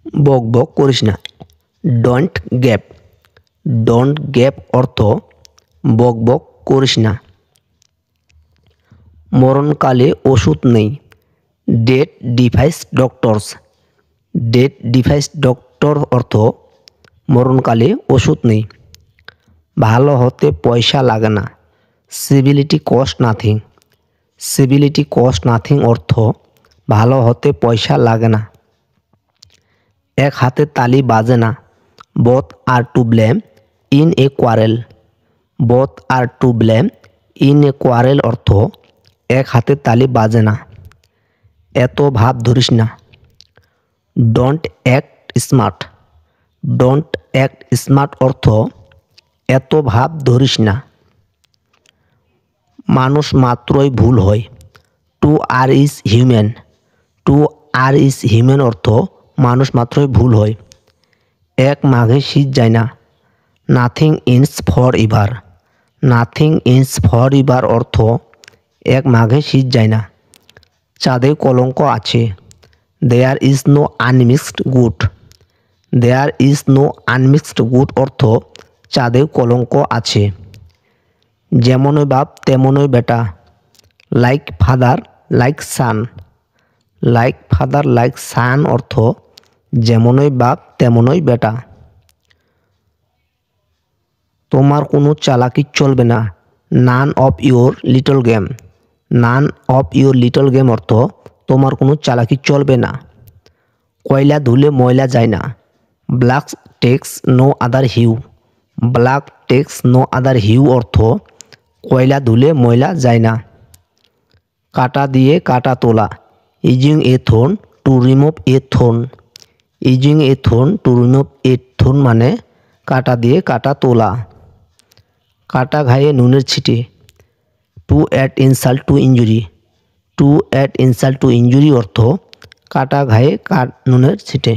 বক বক করিস না। Don't gap. ডোন্ট গ্যাপ অর্থ বক বক করিস না। মরণকালে ওষুধ নেই। Death device doctors. Death device doctor অর্থ মরণকালে ওষুধ নেই। ভালো হতে পয়সা লাগে না। Civility cost nothing. Civility cost nothing অর্থ ভালো হতে পয়সা লাগে না। এক হাতে তালি বাজে না। Both are to blame in a quarrel. Both are to blame in a quarrel অর্থ এক হাতে তালি বাজে না। এত ভাব ধরিস না। Don't act smart. Don't act smart অর্থ এত ভাব ধরিস না। মানুষ মাত্রই ভুল হয়। To err is human. To err is human অর্থ মানুষ মাত্রই ভুল হয়। এক মাঘে শীত যায় না। Nothing is forever. Nothing is forever অর্থ এক মাঘে শীত যায় না। চাঁদে কলঙ্ক আছে। There is no unmixed good. There is no unmixed good অর্থ চাঁদে কলঙ্ক আছে। যেমনই বাপ তেমনই বেটা। Like father like son. Like father like son অর্থ যেমনই বাপ তেমনই বেটা। তোমার কোনো চালাকি চলবে না। None of your little game. None of your little game অর্থ তোমার কোনো চালাকি চলবে না। কয়লা ধুলে ময়লা যায় না। Black takes no other hue. Black takes no other hue অর্থ কয়লা ধুলে ময়লা যায় না। কাটা দিয়ে কাটা তোলা। Using a thorn to remove a thorn. Using a thorn to remove a thorn মানে কাটা দিয়ে কাটা তোলা। কাটা ঘায়ে নুনের ছিটে। To add insult to injury. To add insult to injury অর্থ কাটা ঘায়ে নুনের ছিটে।